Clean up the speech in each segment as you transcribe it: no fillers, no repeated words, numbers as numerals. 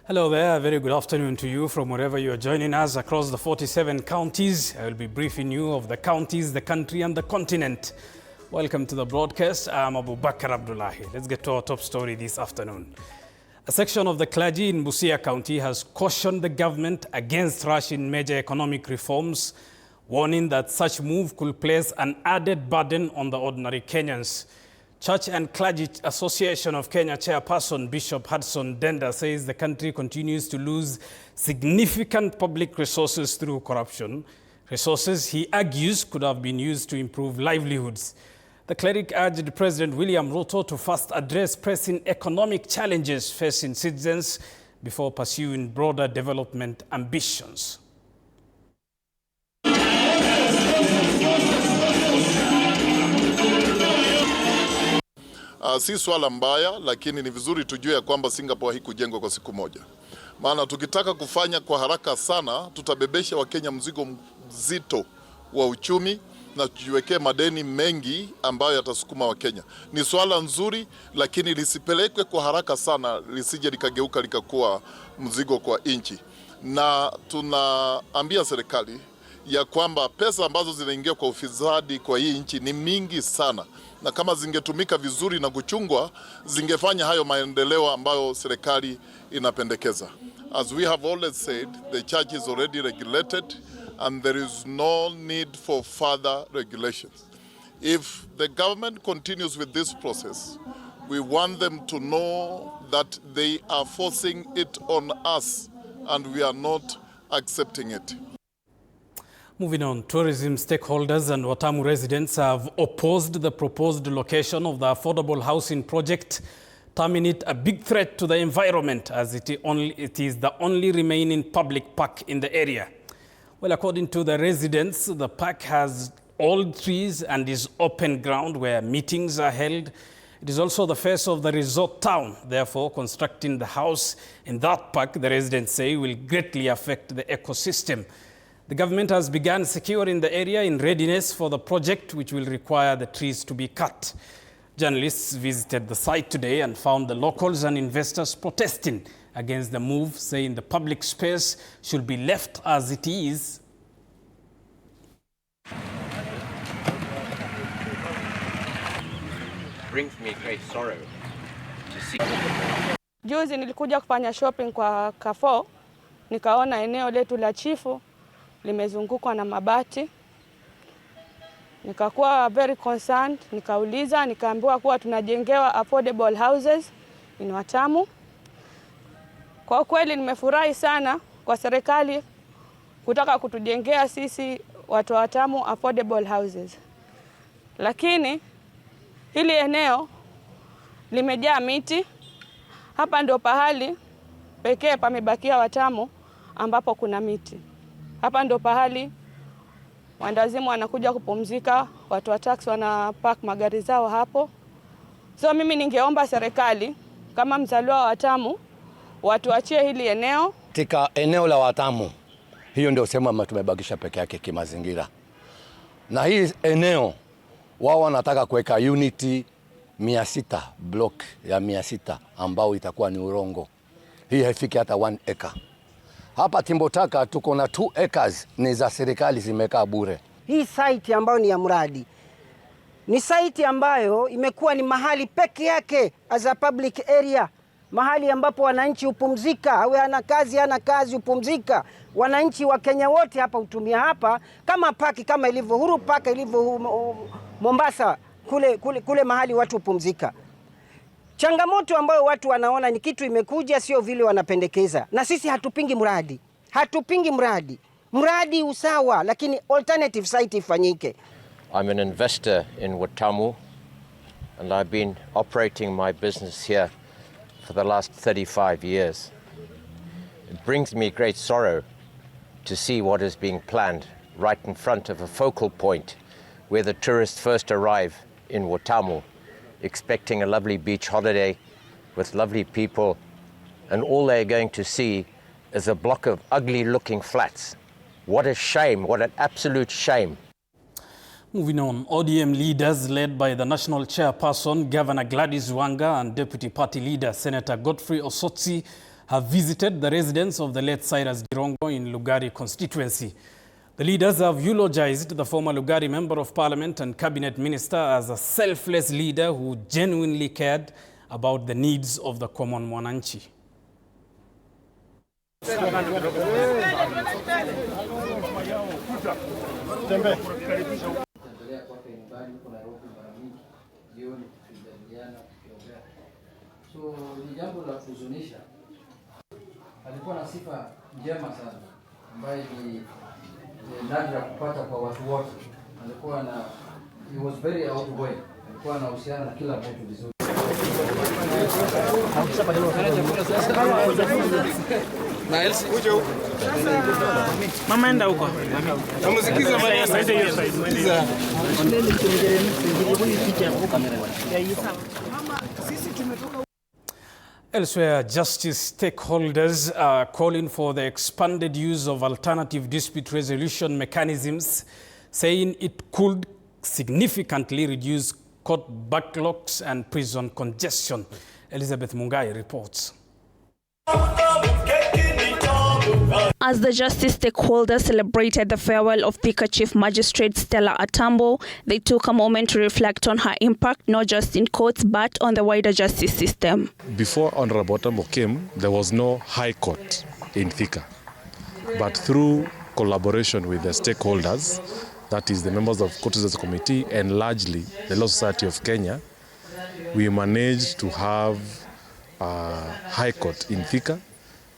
Hello there, a very good afternoon to you from wherever you are joining us across the 47 counties. I will be briefing you of the counties, the country and the continent. Welcome to the broadcast. I'm Abubakar Abdullahi. Let's get to our top story this afternoon. A section of the clergy in Busia County has cautioned the government against rushing major economic reforms, warning that such move could place an added burden on the ordinary Kenyans. Church and Clergy Association of Kenya chairperson Bishop Hudson Denda says the country continues to lose significant public resources through corruption. Resources, he argues, could have been used to improve livelihoods. The cleric urged President William Ruto to first address pressing economic challenges facing citizens before pursuing broader development ambitions. Si swala mbaya, lakini ni vizuri tujue ya kwamba Singapore haikujengwa kwa siku moja. Maana tukitaka kufanya kwa haraka sana, tutabebesha Wakenya mzigo mzito wa uchumi na tujiwekee madeni mengi ambayo yatasukuma Wakenya. Ni swala nzuri, lakini lisipelekwe kwa haraka sana, lisije likageuka likakuwa mzigo kwa nchi. Na tunaambia serikali ya kwamba pesa ambazo zinaingia kwa ufisadi kwa hii nchi ni mingi sana, na kama zingetumika vizuri na kuchungwa, zingefanya hayo maendeleo ambayo serikali inapendekeza. As we have always said, the church is already regulated and there is no need for further regulations. If the government continues with this process, we want them to know that they are forcing it on us and we are not accepting it. Moving on, tourism stakeholders and Watamu residents have opposed the proposed location of the affordable housing project, terming it a big threat to the environment as it is the only remaining public park in the area. Well, according to the residents, the park has old trees and is open ground where meetings are held. It is also the face of the resort town. Therefore, constructing the house in that park, the residents say, will greatly affect the ecosystem. The government has begun securing the area in readiness for the project, which will require the trees to be cut. Journalists visited the site today and found the locals and investors protesting against the move, saying the public space should be left as it is. Brings me great sorrow to see. Juzi nilikuja kufanya shopping kwa Carrefour, nikaona eneo letu la chifu limezungukwa na mabati. Nikakuwa very concerned, nikauliza, nikaambiwa kuwa tunajengewa affordable houses in Watamu. Kwa kweli nimefurahi sana kwa serikali kutaka kutujengea sisi watu wa Watamu affordable houses. Lakini hili eneo limejaa miti. Hapa ndio pahali pekee pamebakia Watamu ambapo kuna miti. Hapa ndo pahali wandazimu wanakuja kupumzika, watu wa taxi wana park magari zao hapo. So mimi ningeomba serikali kama mzaliwa wa Watamu watuachie hili eneo. Katika eneo la Watamu, hiyo ndio sehemu ambayo tumebakisha peke yake kimazingira. Na hii eneo wao wanataka kuweka unity 600, block ya 600 ambao itakuwa ni urongo. Hii haifiki hata 1 acre. Hapa Timbotaka tuko na 2 acres ni za serikali zimekaa bure. Hii site ambayo ni ya mradi ni site ambayo imekuwa ni mahali peke yake as a public area, mahali ambapo wananchi hupumzika, awe ana kazi hupumzika. Wananchi wa Kenya wote hapa hutumia hapa kama park, kama ilivyo Huru Park, ilivyo Mombasa kule mahali watu hupumzika. Changamoto ambayo watu wanaona ni kitu imekuja sio vile wanapendekeza. Na sisi hatupingi mradi. Hatupingi mradi. Mradi usawa, lakini alternative site ifanyike. I'm an investor in Watamu and I've been operating my business here for the last 35 years. It brings me great sorrow to see what is being planned right in front of a focal point where the tourists first arrive in Watamu, expecting a lovely beach holiday with lovely people, and all they're going to see is a block of ugly looking flats. What a shame, what an absolute shame. Moving on, ODM leaders led by the national chairperson, Governor Gladys Wanga, and Deputy Party leader, Senator Godfrey Osotsi, have visited the residence of the late Cyrus Girongo in Lugari constituency. The leaders have eulogized the former Lugari Member of Parliament and Cabinet Minister as a selfless leader who genuinely cared about the needs of the common mwananchi. So ni jambo la kuhuzunisha. Alikuwa na sifa njema sana ambaye ni nadra kupata kwa watu wote. Alikuwa na he was very outgoing. Alikuwa na uhusiano na kila mtu vizuri. Mama enda huko. Elsewhere, justice stakeholders are calling for the expanded use of alternative dispute resolution mechanisms, saying it could significantly reduce court backlogs and prison congestion. Elizabeth Mungai reports. As the justice stakeholders celebrated the farewell of Thika Chief Magistrate Stella Atambo, they took a moment to reflect on her impact not just in courts but on the wider justice system. Before Honorable Atambo came, there was no high court in Thika. But through collaboration with the stakeholders, that is the members of Court Justice Committee and largely the Law Society of Kenya, we managed to have a high court in Thika.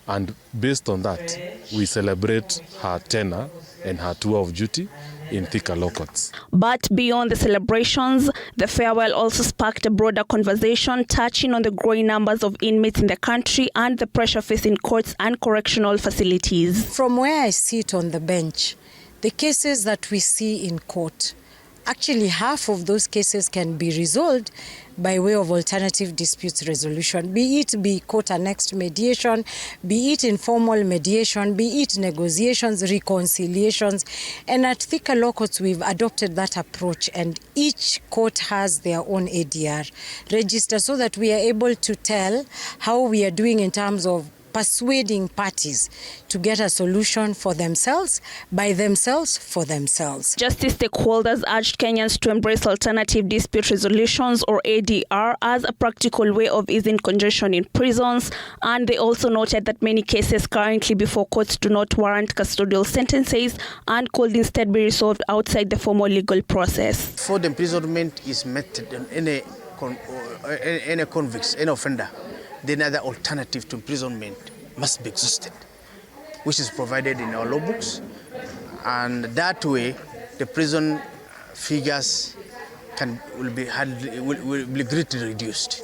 And based on that, we celebrate her tenure and her tour of duty in Thika law courts. But beyond the celebrations, the farewell also sparked a broader conversation touching on the growing numbers of inmates in the country and the pressure facing courts and correctional facilities. From where I sit on the bench, the cases that we see in court, actually half of those cases can be resolved by way of alternative disputes resolution, be court annexed mediation, be it informal mediation, be it negotiations, reconciliations. And at Thika Law Courts, we've adopted that approach, and each court has their own ADR register so that we are able to tell how we are doing in terms of persuading parties to get a solution for themselves, by themselves, for themselves. Justice stakeholders urged Kenyans to embrace alternative dispute resolutions or ADR as a practical way of easing congestion in prisons, and they also noted that many cases currently before courts do not warrant custodial sentences and could instead be resolved outside the formal legal process. For the imprisonment is meted in any convict, any offender, then other alternative to imprisonment must be exhausted, which is provided in our law books. And that way, the prison figures will be greatly reduced,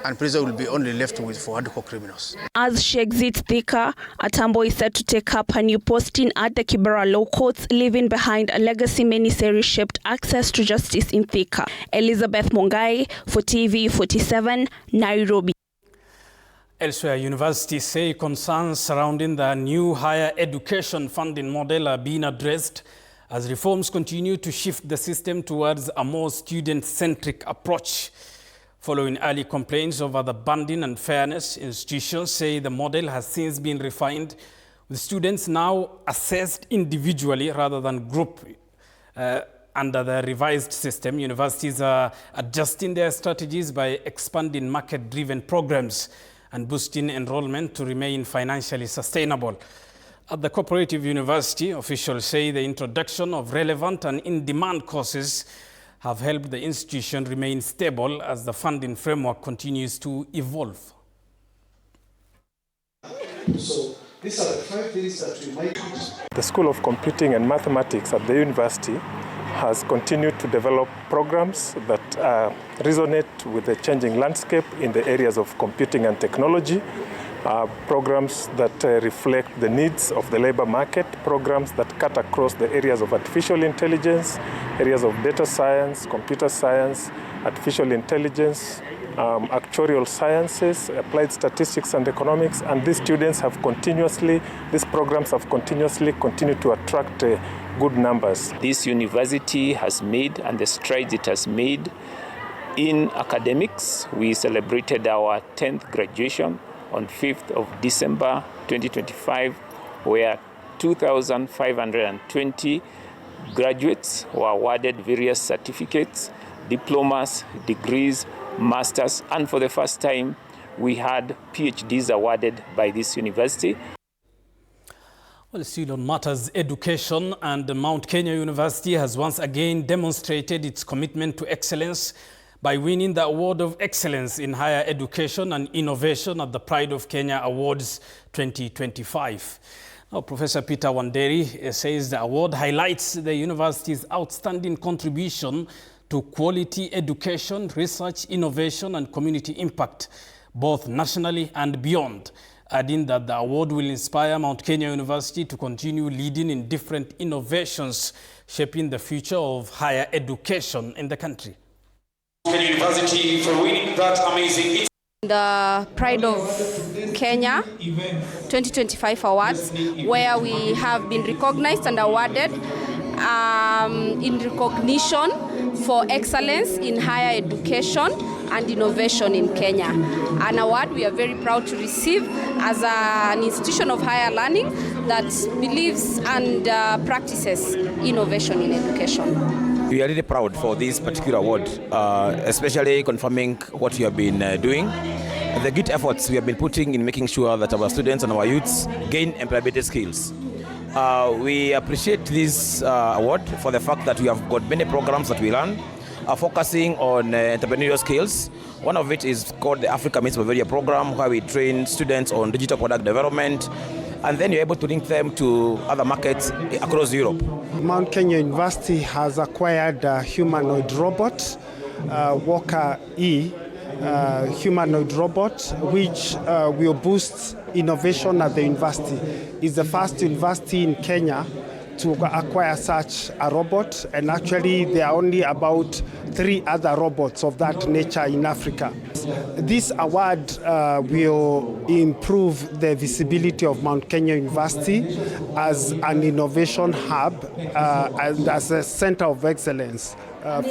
and prison will be only left with for hardcore criminals. As she exits Thika, Atambo is set to take up her new posting at the Kibera Law Courts, leaving behind a legacy many say reshaped access to justice in Thika. Elizabeth Mungai for TV47, Nairobi. Elsewhere, universities say concerns surrounding the new higher education funding model are being addressed as reforms continue to shift the system towards a more student-centric approach. Following early complaints over the banding and fairness, institutions say the model has since been refined, with students now assessed individually rather than group. Under the revised system, universities are adjusting their strategies by expanding market-driven programs and boosting enrollment to remain financially sustainable. At the Cooperative University, officials say the introduction of relevant and in-demand courses have helped the institution remain stable as the funding framework continues to evolve. So these are the 5 things that we might use. The School of Computing and Mathematics at the university has continued to develop programs that resonate with the changing landscape in the areas of computing and technology, programs that reflect the needs of the labor market, programs that cut across the areas of artificial intelligence, areas of data science, computer science, artificial intelligence, actuarial sciences, applied statistics and economics, and these programs have continued to attract good numbers. This university has made, and the strides it has made in academics. We celebrated our 10th graduation on 5th of December 2025, where 2,520 graduates were awarded various certificates, diplomas, degrees, masters, and for the first time we had PhDs awarded by this university. Well, still on matters education, and Mount Kenya University has once again demonstrated its commitment to excellence by winning the Award of Excellence in Higher Education and Innovation at the Pride of Kenya Awards 2025. Now, Professor Peter Wanderi says the award highlights the university's outstanding contribution to quality education, research, innovation, and community impact, both nationally and beyond, adding that the award will inspire Mount Kenya University to continue leading in different innovations, shaping the future of higher education in the country. Kenya University for winning that amazing. The Pride of Kenya 2025 Awards, where we have been recognized and awarded in recognition for excellence in higher education and innovation in Kenya. An award we are very proud to receive as an institution of higher learning that believes and practices innovation in education. We are really proud for this particular award, especially confirming what you have been doing, and the good efforts we have been putting in making sure that our students and our youths gain employability skills. We appreciate this award for the fact that we have got many programs that we run, focusing on entrepreneurial skills. One of it is called the Africa Meets Bavaria program, where we train students on digital product development, and then you're able to link them to other markets across Europe. Mount Kenya University has acquired a humanoid robot, Walker E, humanoid robot, which will boost innovation at the university. It's the first university in Kenya to acquire such a robot, and actually there are only about 3 other robots of that nature in Africa. This award will improve the visibility of Mount Kenya University as an innovation hub and as a center of excellence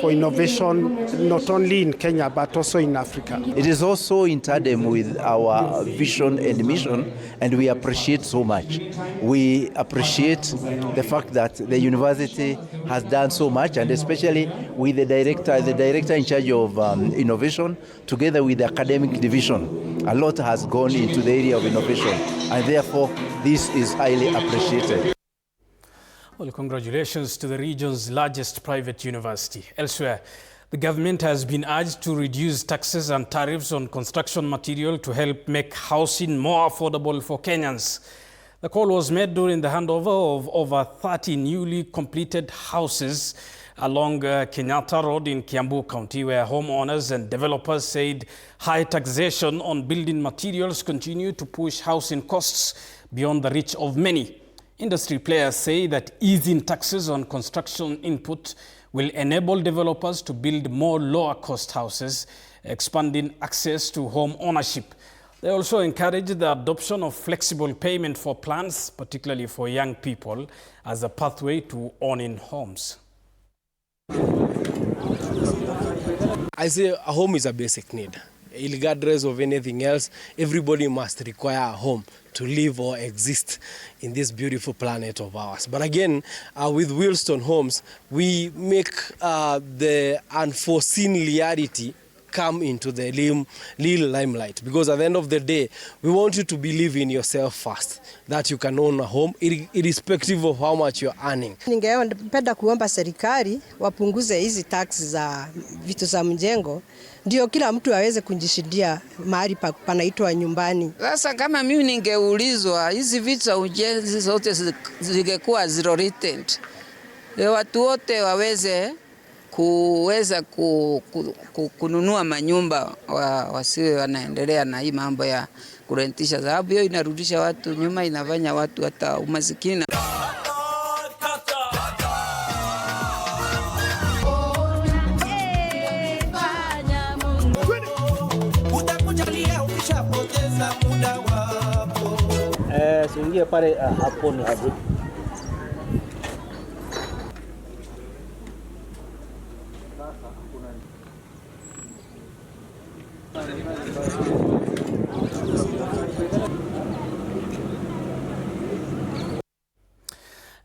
for innovation, not only in Kenya but also in Africa. It is also in tandem with our vision and mission, and we appreciate so much. We appreciate the fact that the university has done so much, and especially with the director in charge of innovation, together with the academic division. A lot has gone into the area of innovation, and therefore this is highly appreciated. Well, congratulations to the region's largest private university. Elsewhere, the government has been urged to reduce taxes and tariffs on construction material to help make housing more affordable for Kenyans. The call was made during the handover of over 30 newly completed houses along Kenyatta Road in Kiambu County, where homeowners and developers said high taxation on building materials continue to push housing costs beyond the reach of many. Industry players say that easing taxes on construction input will enable developers to build more lower-cost houses, expanding access to home ownership. They also encourage the adoption of flexible payment for plans, particularly for young people, as a pathway to owning homes. I say a home is a basic need. Regardless of anything else, everybody must require a home to live or exist in this beautiful planet of ours. But again, with Wheelstone Homes, we make the unforeseen reality come into the real limelight, because at the end of the day, we want you to believe in yourself first, that you can own a home irrespective of how much you're earning. Ningependa kuomba serikali wapunguze hizi tax za vitu za mjengo, ndio kila mtu aweze kujishindia mahali panaitwa nyumbani. Sasa kama mimi ningeulizwa hizi vitu za ujenzi zote zingekuwa zero rated, watu wote waweza kununua manyumba, wasiwe wanaendelea na hii mambo ya kurentisha, sababu hiyo inarudisha watu nyuma, inafanya watu hata umasikini. Usiingie pale hapo ni hapo.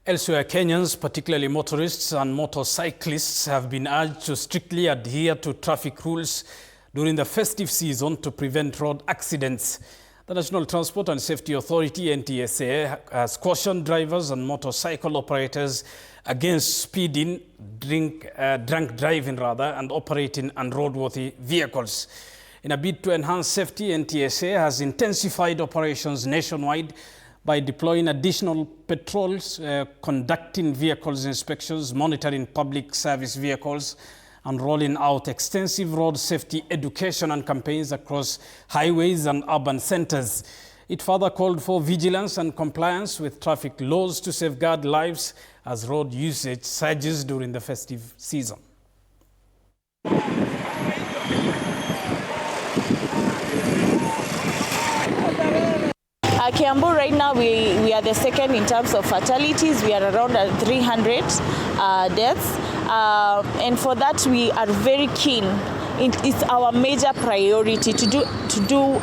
Elsewhere, Kenyans, particularly motorists and motorcyclists, have been urged to strictly adhere to traffic rules during the festive season to prevent road accidents. The National Transport and Safety Authority, NTSA, has cautioned drivers and motorcycle operators against speeding, drunk driving and operating unroadworthy vehicles. In a bid to enhance safety, NTSA has intensified operations nationwide by deploying additional patrols, conducting vehicles inspections, monitoring public service vehicles, and rolling out extensive road safety education and campaigns across highways and urban centers. It further called for vigilance and compliance with traffic laws to safeguard lives as road usage surges during the festive season. Kiambu, right now we are the second in terms of fatalities. We are around 300 deaths, and for that we are very keen. It's our major priority to do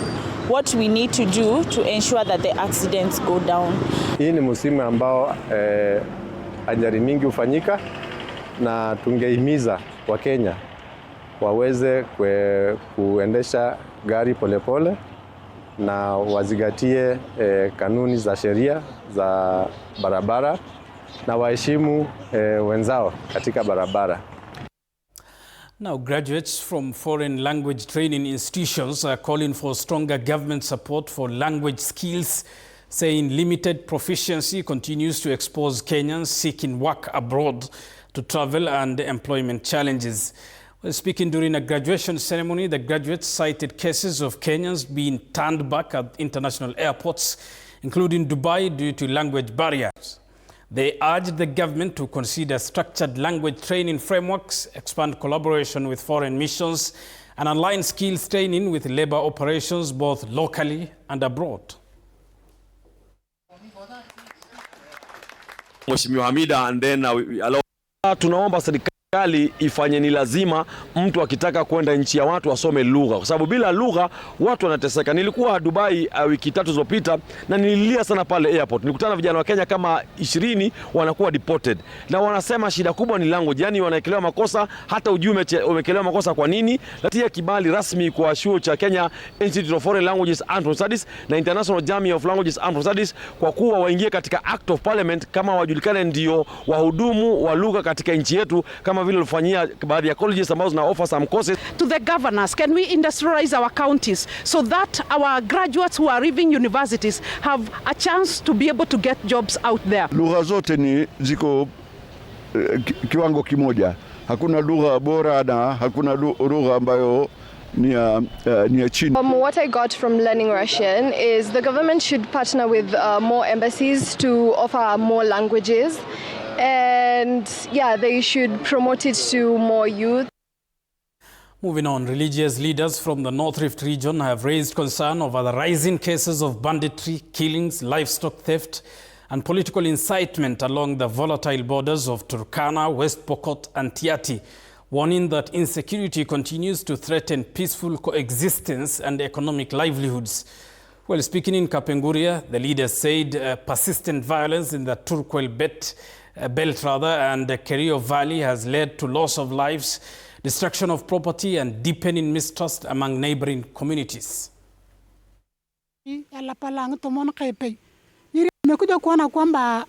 what we need to do to ensure that the accidents go down. Hii ni msimu ambao ajali mingi hufanyika, na tungehimiza Wakenya waweze kuendesha gari polepole na wazingatie kanuni za sheria za barabara na waheshimu wenzao katika barabara. Now, graduates from foreign language training institutions are calling for stronger government support for language skills, saying limited proficiency continues to expose Kenyans seeking work abroad to travel and employment challenges. Well, speaking during a graduation ceremony, the graduates cited cases of Kenyans being turned back at international airports, including Dubai, due to language barriers. They urged the government to consider structured language training frameworks, expand collaboration with foreign missions, and align skills training with labor operations both locally and abroad. Mheshimiwa Hamida, and then tunaomba serikali ifanye ni lazima mtu akitaka kwenda nchi ya watu asome lugha, kwa sababu bila lugha watu wanateseka. Nilikuwa Dubai wiki 3 zilizopita na nililia sana pale airport. Nilikutana vijana wa Kenya kama 20 wanakuwa deported, na wanasema shida kubwa ni language, yani wanaekelewa makosa hata ujue umekelewa makosa kwa nini. Latia kibali rasmi kwa chuo cha Kenya Institute of Foreign Languages and Foreign Studies na International Jamii of Languages and Foreign Studies, kwa kuwa waingie katika Act of Parliament kama wajulikane ndio wahudumu wa lugha katika nchi yetu, kama vile ulifanyia baadhi ya colleges ambazo na offer some courses. To the governors, can we industrialize our counties so that our graduates who are leaving universities have a chance to be able to get jobs out there? Lugha zote ni ziko kiwango kimoja. Hakuna lugha bora na hakuna lugha ambayo ni ya chini. What I got from learning Russian is the government should partner with more embassies to offer more languages. And yeah, they should promote it to more youth. Moving on, religious leaders from the North Rift region have raised concern over the rising cases of banditry, killings, livestock theft, and political incitement along the volatile borders of Turkana, West Pokot, and Tiaty, warning that insecurity continues to threaten peaceful coexistence and economic livelihoods. Well, speaking in Kapenguria, the leaders said persistent violence in the Turkwel belt and the Kerio Valley has led to loss of lives, destruction of property, and deepening mistrust among neighboring communities. Nimekuja kuona kwamba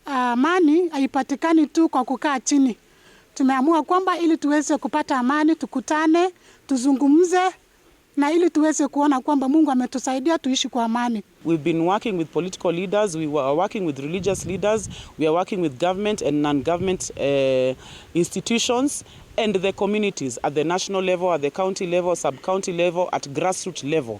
amani haipatikani tu kwa kukaa chini. Tumeamua kwamba ili tuweze kupata amani, tukutane, tuzungumze, na ili tuweze kuona kwamba Mungu ametusaidia tuishi kwa amani. We've been working with political leaders, we are working with religious leaders, we are working with government and non-government institutions and the communities at the national level, at the county level, sub-county level, at grassroots level,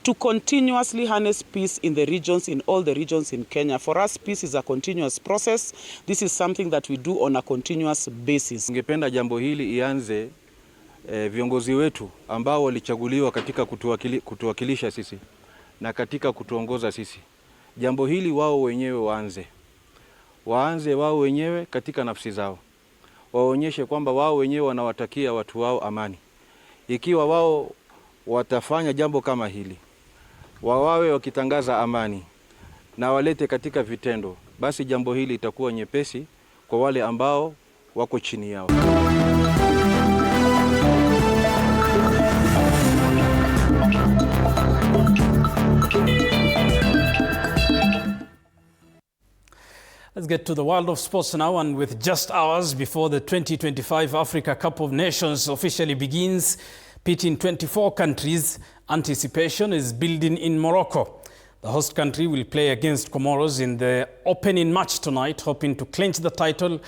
to continuously harness peace in the regions, in all the regions in Kenya. For us, peace is a continuous process. This is something that we do on a continuous basis. Ningependa jambo hili ianze viongozi wetu ambao walichaguliwa katika kutuwakilisha sisi na katika kutuongoza sisi. jambo hili wao wenyewe waanze wao wenyewe katika nafsi zao, waonyeshe kwamba wao wenyewe wanawatakia watu wao amani. Ikiwa wao watafanya jambo kama hili, wawe wakitangaza amani na walete katika vitendo, basi jambo hili itakuwa nyepesi kwa wale ambao wako chini yao. Let's get to the world of sports now, and with just hours before the 2025 Africa Cup of Nations officially begins, pitting 24 countries, anticipation is building in Morocco. The host country will play against Comoros in the opening match tonight, hoping to clinch the title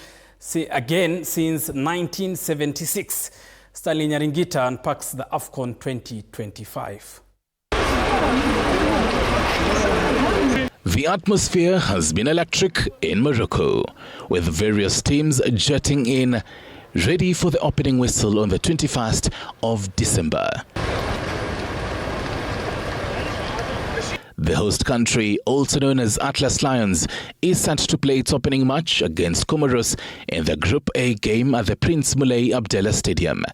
again since 1976. Stanley Nyaringita unpacks the AFCON 2025. The atmosphere has been electric in Morocco, with various teams jetting in, ready for the opening whistle on the 21st of December. The host country, also known as Atlas Lions, is set to play its opening match against Comoros in the Group A game at the Prince Moulay Abdallah Stadium,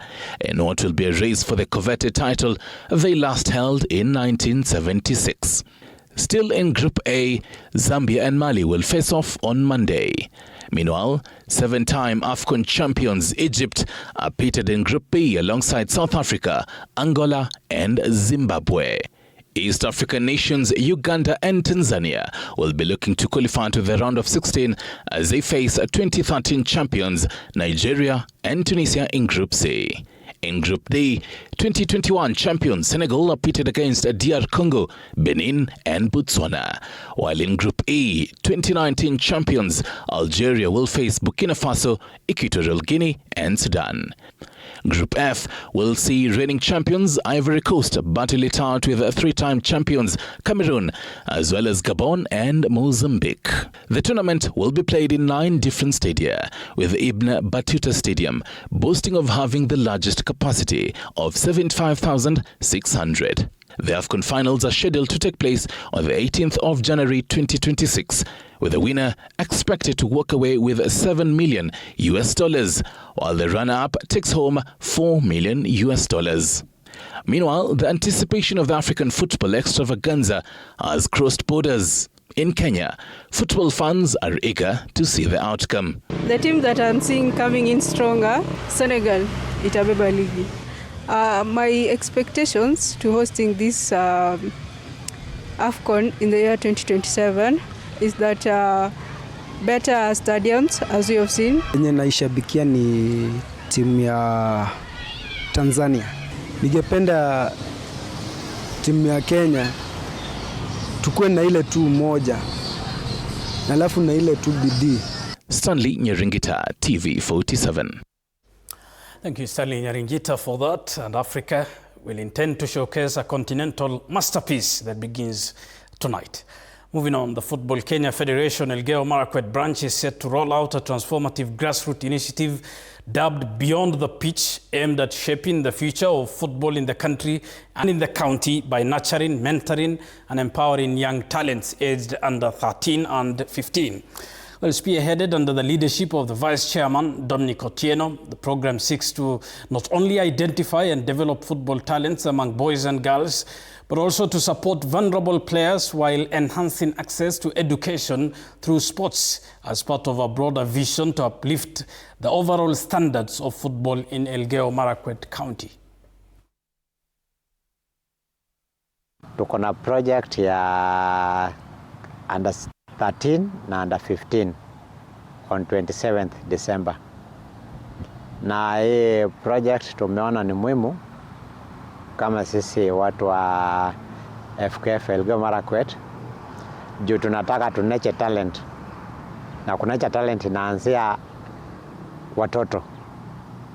in what will be a race for the coveted title they last held in 1976. Still in Group A, Zambia and Mali will face off on Monday. Meanwhile, 7-time AFCON champions Egypt are pitted in Group B alongside South Africa, Angola and Zimbabwe. East African nations Uganda and Tanzania will be looking to qualify to the round of 16 as they face 2013 champions Nigeria and Tunisia in Group C. In Group D, 2021 champions Senegal are pitted against DR Congo, Benin and Botswana. While in Group E, 2019 champions Algeria will face Burkina Faso, Equatorial Guinea and Sudan. Group F will see reigning champions Ivory Coast battle it out with 3-time champions Cameroon, as well as Gabon and Mozambique. The tournament will be played in 9 different stadia, with Ibn Battuta Stadium boasting of having the largest capacity of 75,600. The AFCON finals are scheduled to take place on the 18th of January 2026, with the winner expected to walk away with $7 million, while the runner-up takes home $4 million. Meanwhile, the anticipation of the African football extravaganza has crossed borders. In Kenya, football fans are eager to see the outcome. The team that I'm seeing coming in stronger, Senegal, itabeba ligi. My expectations to hosting this AFCON in the year 2027 is that better stadiums, as we have seen. Yenye naishabikia ni timu ya Tanzania. Ningependa timu ya Kenya tukue na ile tu moja, na alafu na ile tu bidii. Stanley Nyaringita, TV47. Thank you, Stanley Nyaringita, for that. And Africa will intend to showcase a continental masterpiece that begins tonight. Moving on, the Football Kenya Federation Elgeyo Marakwet branch is set to roll out a transformative grassroots initiative dubbed Beyond the Pitch, aimed at shaping the future of football in the country and in the county by nurturing, mentoring and empowering young talents aged under 13 and 15. Well, spearheaded under the leadership of the Vice Chairman, Dominic Otieno, the program seeks to not only identify and develop football talents among boys and girls, but also to support vulnerable players while enhancing access to education through sports as part of a broader vision to uplift the overall standards of football in Elgeyo Marakwet County. Tuko na project ya under 13 na under 15 on 27th December. Na hii project tumeona ni muhimu kama sisi watu wa FKF Elgeyo Marakwet, juu tunataka tuneche talent, na kunecha talent inaanzia watoto.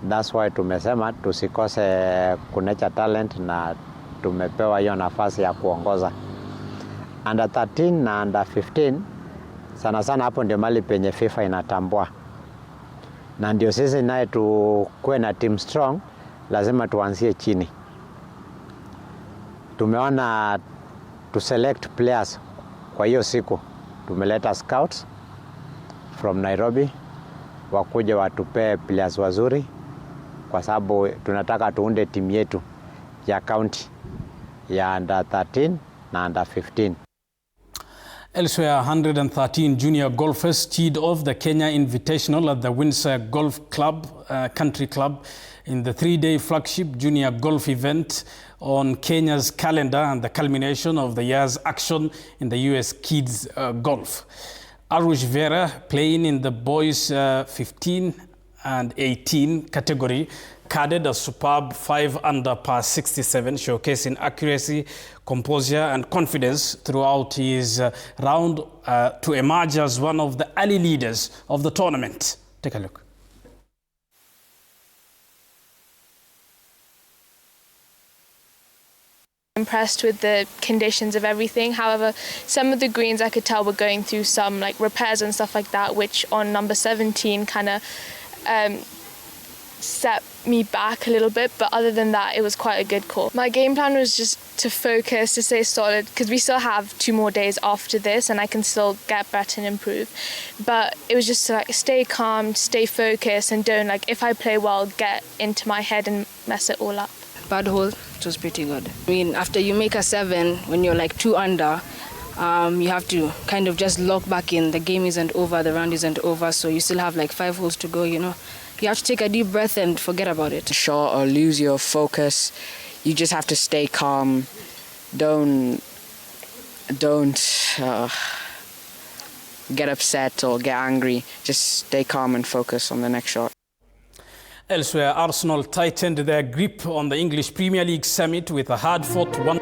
That's why tumesema tusikose kunecha talent, na tumepewa hiyo nafasi ya kuongoza under 13 na under 15. Sana sana hapo ndio mali penye FIFA inatambua, na ndio sisi naye tukue na team strong, lazima tuanzie chini. Tumeona to select players kwa hiyo siku tumeleta scouts from Nairobi wakuja watupee players wazuri, kwa sababu tunataka tuunde timu yetu ya county ya under 13 na under 15. Elsewhere, 113 junior golfers teed off the Kenya Invitational at the Windsor Golf Club, Country Club, in the 3-day flagship junior golf event on Kenya's calendar and the culmination of the year's action in the US Kids Golf. Arush Vera, playing in the boys 15 and 18 category, carded a superb 5 under par 67, showcasing accuracy, composure and confidence throughout his round to emerge as one of the early leaders of the tournament. Take a look. Impressed with the conditions of everything. However, some of the greens I could tell were going through some like repairs and stuff like that, which on number 17 kind of set me back a little bit, but other than that it was quite a good call. My game plan was just to focus, to stay solid, because we still have 2 more days after this and I can still get better and improve, but it was just to like stay calm, stay focused, and don't like, if I play well, get into my head and mess it all up. Bad hole, it was pretty good. I mean, after you make a 7, when you're like 2 under, you have to kind of just lock back in. The game isn't over, the round isn't over, so you still have like 5 holes to go, you know. You have to take a deep breath and forget about it. Short or lose your focus, you just have to stay calm. Don't get upset or get angry. Just stay calm and focus on the next shot. Elsewhere, Arsenal tightened their grip on the English Premier League summit with a hard-fought 1.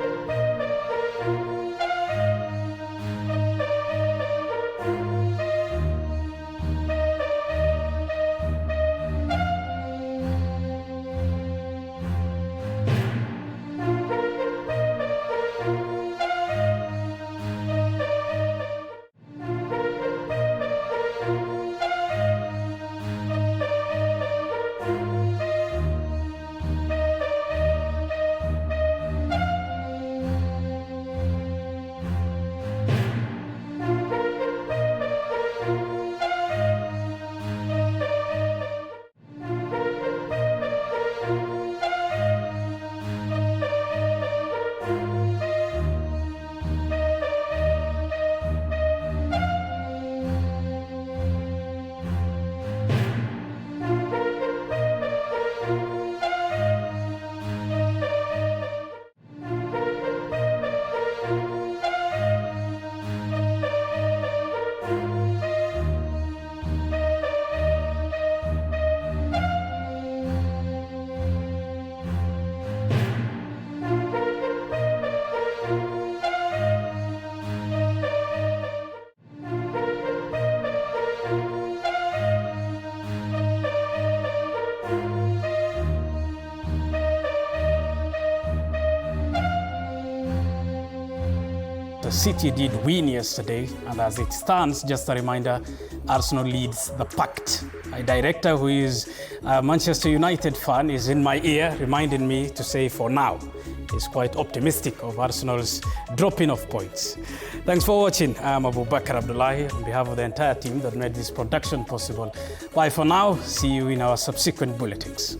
City did win yesterday, and as it stands, just a reminder, Arsenal leads the pact. A director who is a Manchester United fan is in my ear, reminding me to say for now, he's quite optimistic of Arsenal's dropping of points. Thanks for watching. I'm Abubakar Abdullahi on behalf of the entire team that made this production possible. Bye for now. See you in our subsequent bulletins.